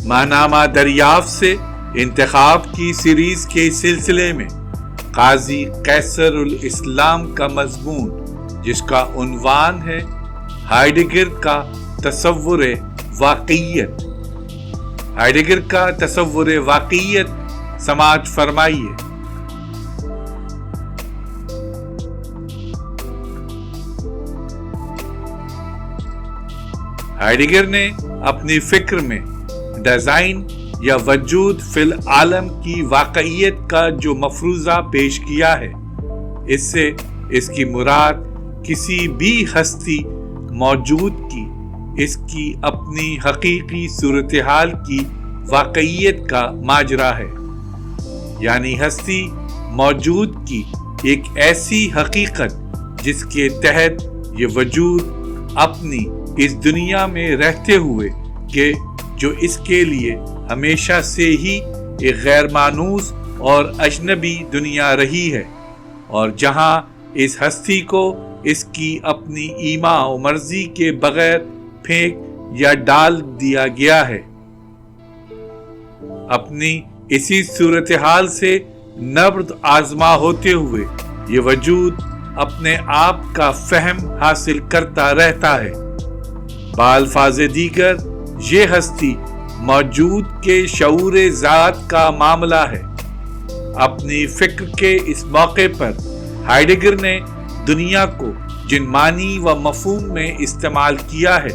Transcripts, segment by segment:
ماہنامہ دریافت سے انتخاب کی سیریز کے سلسلے میں قاضی قیصر الاسلام کا مضمون، جس کا عنوان ہے ہائیڈگر کا تصور واقعیت۔ ہائیڈگر کا تصور واقعیت سماعت فرمائیے۔ ہائیڈگر نے اپنی فکر میں ڈیزائن یا وجود فی العالم کی واقعیت کا جو مفروضہ پیش کیا ہے، اس سے اس کی مراد کسی بھی ہستی موجود کی اس کی اپنی حقیقی صورتحال کی واقعیت کا ماجرا ہے، یعنی ہستی موجود کی ایک ایسی حقیقت جس کے تحت یہ وجود اپنی اس دنیا میں رہتے ہوئے کہ جو اس کے لیے ہمیشہ سے ہی ایک غیر مانوس اور اجنبی دنیا رہی ہے، اور جہاں اس ہستی کو اس کی اپنی ایما و مرضی کے بغیر پھینک یا ڈال دیا گیا ہے۔ اپنی اسی صورتحال سے نبرد آزما ہوتے ہوئے یہ وجود اپنے آپ کا فہم حاصل کرتا رہتا ہے۔ بالفاظ دیگر یہ ہستی موجود کے شعور ذات کا معاملہ ہے۔ اپنی فکر کے اس موقع پر ہائیڈگر نے دنیا کو جن معنی و مفہوم میں استعمال کیا ہے،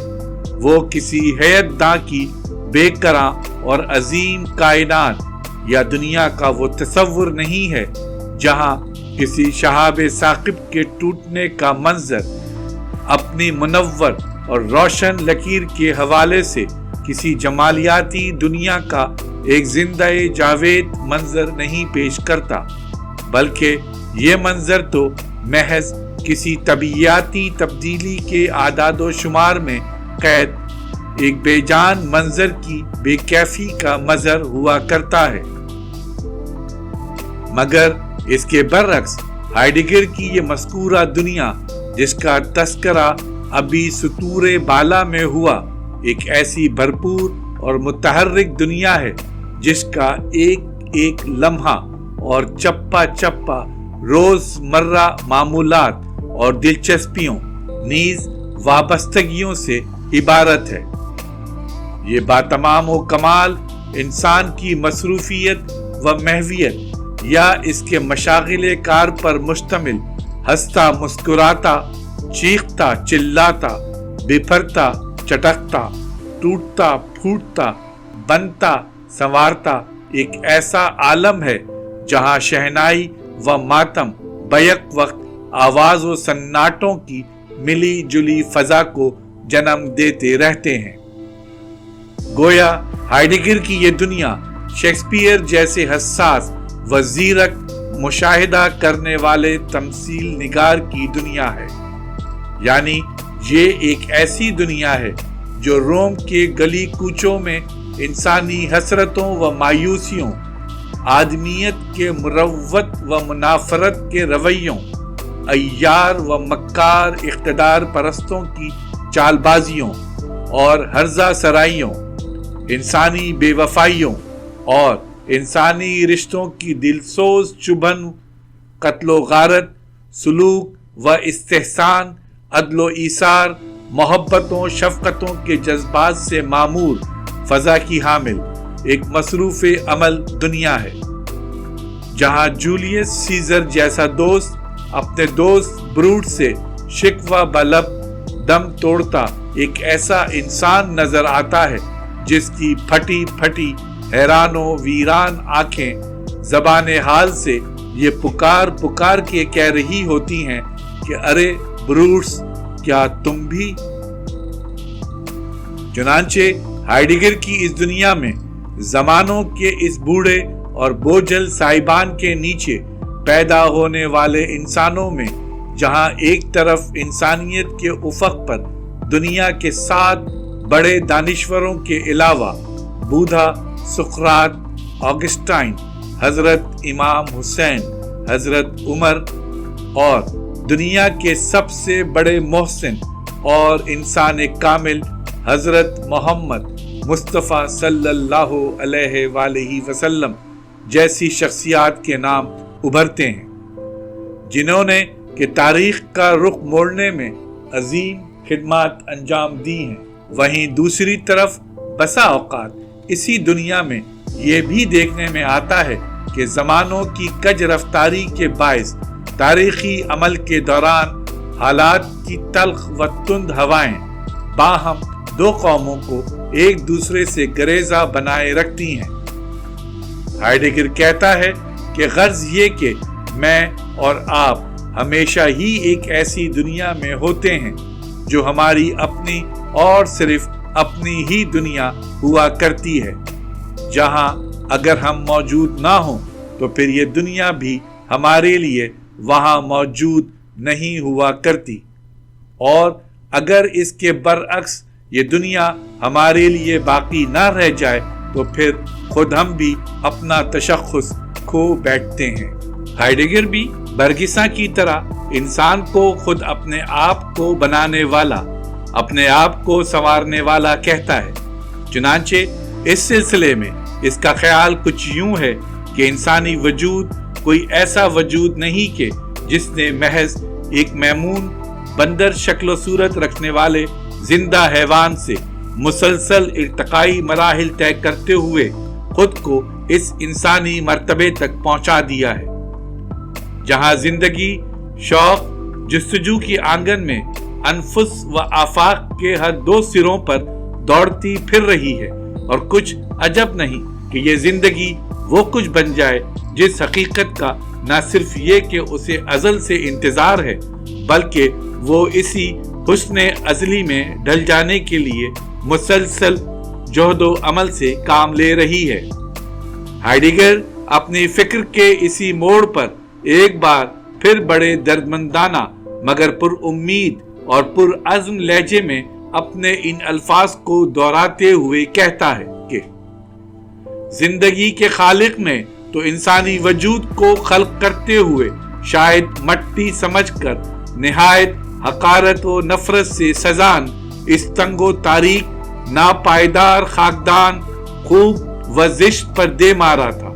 وہ کسی حیات داں کی بے کراں اور عظیم کائنات یا دنیا کا وہ تصور نہیں ہے جہاں کسی شہاب ثاقب کے ٹوٹنے کا منظر اپنی منور اور روشن لکیر کے حوالے سے کسی جمالیاتی دنیا کا ایک زندہ جاوید منظر نہیں پیش کرتا، بلکہ یہ منظر تو محض کسی طبیعیاتی تبدیلی کے اعداد و شمار میں قید ایک بے جان منظر کی بے کیفی کا مظہر ہوا کرتا ہے۔ مگر اس کے برعکس ہائیڈگر کی یہ مذکورہ دنیا، جس کا تذکرہ ابھی سطور بالا میں ہوا، ایک ایسی بھرپور اور متحرک دنیا ہے جس کا ایک ایک لمحہ اور چپا چپا روز مرہ معمولات اور دلچسپیوں نیز وابستگیوں سے عبارت ہے۔ یہ باتمام و کمال انسان کی مصروفیت و محویت یا اس کے مشاغل کار پر مشتمل ہنستا مسکراتا، چیختا چلاتا، بپھرتا چٹکتا، ٹوٹتا پھوٹتا، بنتا سنوارتا ایک ایسا عالم ہے جہاں شہنائی و ماتم بیک وقت آواز و سناٹوں کی ملی جلی فضا کو جنم دیتے رہتے ہیں۔ گویا ہائیڈگر کی یہ دنیا شیکسپیئر جیسے حساس و زیرک مشاہدہ کرنے والے تمثیل نگار کی دنیا ہے، یعنی یہ ایک ایسی دنیا ہے جو روم کے گلی کوچوں میں انسانی حسرتوں و مایوسیوں، آدمیت کے مروت و منافرت کے رویوں، عیار و مکار اقتدار پرستوں کی چال بازیوں اور ہرزہ سرائیوں، انسانی بے وفائیوں اور انسانی رشتوں کی دلسوز چبھن، قتل و غارت، سلوک و استحسان، عدل و ایثار، محبتوں شفقتوں کے جذبات سے معمور فضا کی حامل ایک مصروف عمل دنیا ہے، جہاں جولیس سیزر جیسا دوست اپنے دوست بروٹ سے شکوہ بلب دم توڑتا ایک ایسا انسان نظر آتا ہے جس کی پھٹی پھٹی حیران و ویران آنکھیں زبان حال سے یہ پکار پکار کے کہہ رہی ہوتی ہیں کہ ارے بروٹس، کیا تم بھی؟ چنانچہ ہائیڈگر کی اس دنیا میں زمانوں کے اس بوڑھے اور بوجھل سائبان کے نیچے پیدا ہونے والے انسانوں میں، جہاں ایک طرف انسانیت کے افق پر دنیا کے 7 بڑے دانشوروں کے علاوہ بودھا، سقراط، آگسٹائن، حضرت امام حسین، حضرت عمر اور دنیا کے سب سے بڑے محسن اور انسان کامل حضرت محمد مصطفیٰ صلی اللہ علیہ وآلہ وسلم جیسی شخصیات کے نام ابھرتے ہیں، جنہوں نے کہ تاریخ کا رخ موڑنے میں عظیم خدمات انجام دی ہیں۔ وہیں دوسری طرف بسا اوقات اسی دنیا میں یہ بھی دیکھنے میں آتا ہے کہ زمانوں کی کج رفتاری کے باعث تاریخی عمل کے دوران حالات کی تلخ و تند ہوائیں باہم دو قوموں کو ایک دوسرے سے گریزہ بنائے رکھتی ہیں۔ ہائیڈگر کہتا ہے کہ غرض یہ کہ میں اور آپ ہمیشہ ہی ایک ایسی دنیا میں ہوتے ہیں جو ہماری اپنی اور صرف اپنی ہی دنیا ہوا کرتی ہے، جہاں اگر ہم موجود نہ ہوں تو پھر یہ دنیا بھی ہمارے لیے وہاں موجود نہیں ہوا کرتی، اور اگر اس کے برعکس یہ دنیا ہمارے لیے باقی نہ رہ جائے تو پھر خود ہم بھی اپنا تشخص کھو بیٹھتے ہیں۔ ہائیڈگر بھی برگسا کی طرح انسان کو خود اپنے آپ کو بنانے والا، اپنے آپ کو سنوارنے والا کہتا ہے۔ چنانچہ اس سلسلے میں اس کا خیال کچھ یوں ہے کہ انسانی وجود کوئی ایسا وجود نہیں کہ جس نے محض ایک میمون بندر شکل و صورت رکھنے والے زندہ حیوان سے مسلسل ارتقائی مراحل طے کرتے ہوئے خود کو اس انسانی مرتبے تک پہنچا دیا ہے، جہاں زندگی شوق جستجو کی آنگن میں انفس و آفاق کے ہر دو سروں پر دوڑتی پھر رہی ہے، اور کچھ عجب نہیں کہ یہ زندگی وہ کچھ بن جائے جس حقیقت کا نہ صرف یہ کہ اسے ازل سے انتظار ہے، بلکہ وہ اسی حسن ازلی میں ڈھل جانے کے لیے مسلسل جہد و عمل سے کام لے رہی ہے۔ ہائیڈگر اپنی فکر کے اسی موڑ پر ایک بار پھر بڑے دردمندانہ مگر پر امید اور پر عزم لہجے میں اپنے ان الفاظ کو دہراتے ہوئے کہتا ہے کہ زندگی کے خالق نے تو انسانی وجود کو خلق کرتے ہوئے شاید مٹی سمجھ کر نہایت حقارت و نفرت سے سزان اس تنگ و تاریک ناپائیدار خاکدان خوب و زشت پر دے مارا تھا،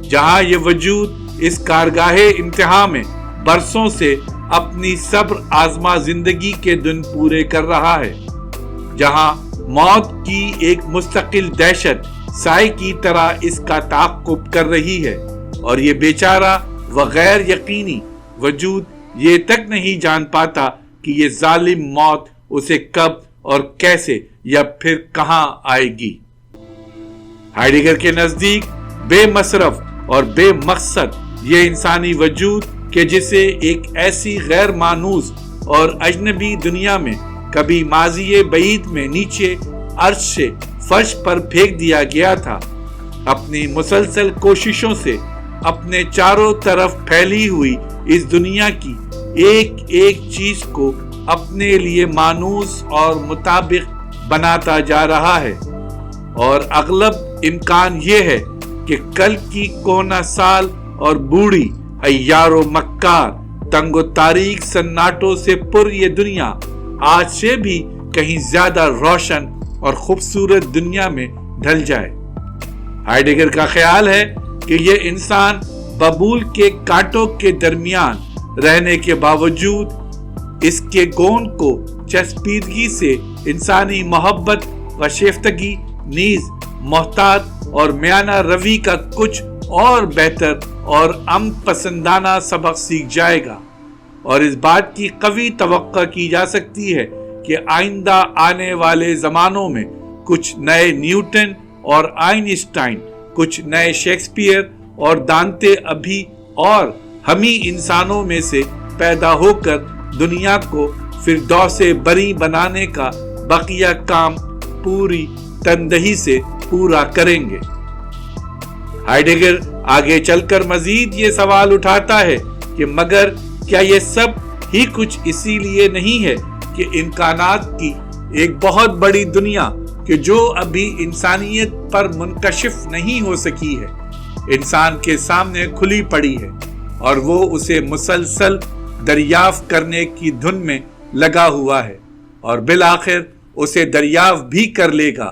جہاں یہ وجود اس کارگاہ انتہا میں برسوں سے اپنی صبر آزما زندگی کے دن پورے کر رہا ہے، جہاں موت کی ایک مستقل دہشت سائے کی طرح اس کا تعاقب کر رہی ہے، اور یہ بیچارہ و غیر یقینی وجود یہ تک نہیں جان پاتا کہ یہ ظالم موت اسے کب اور کیسے یا پھر کہاں آئے گی۔ ہائیڈگر کے نزدیک بے مصرف اور بے مقصد یہ انسانی وجود کہ جسے ایک ایسی غیر مانوس اور اجنبی دنیا میں کبھی ماضی بعید میں نیچے عرش سے فرش پر پھینک دیا گیا تھا، اپنی مسلسل کوششوں سے اپنے چاروں طرف پھیلی ہوئی اس دنیا کی ایک ایک چیز کو اپنے لیے مانوس اور مطابق بناتا جا رہا ہے، اور اغلب امکان یہ ہے کہ کل کی کونا سال اور بوڑھی ایار و مکار تنگ و تاریک سناٹوں سے پر یہ دنیا آج سے بھی کہیں زیادہ روشن اور خوبصورت دنیا میں ڈھل جائے۔ ہائیڈگر کا خیال ہے کہ یہ انسان ببول کے کانٹوں کے درمیان رہنے کے باوجود اس کے گون کو چسپیدگی سے انسانی محبت و شیفتگی نیز محتاط اور میانہ روی کا کچھ اور بہتر اور پسندانہ سبق سیکھ جائے گا، اور اس بات کی قوی توقع کی جا سکتی ہے کہ آئندہ آنے والے زمانوں میں کچھ نئے نیوٹن اور آئنسٹائن، کچھ نئے شیکسپیئر اور دانتے ابھی اور ہم ہی انسانوں میں سے پیدا ہو کر دنیا کو فردوس بری بنانے کا بقیہ کام پوری تندہی سے پورا کریں گے۔ ہائیڈگر آگے چل کر مزید یہ سوال اٹھاتا ہے کہ مگر کیا یہ سب ہی کچھ اسی لیے نہیں ہے کہ امکانات کی ایک بہت بڑی دنیا کہ جو ابھی انسانیت پر منکشف نہیں ہو سکی ہے انسان کے سامنے کھلی پڑی ہے، اور وہ اسے مسلسل دریافت کرنے کی دھن میں لگا ہوا ہے، اور بالآخر اسے دریافت بھی کر لے گا۔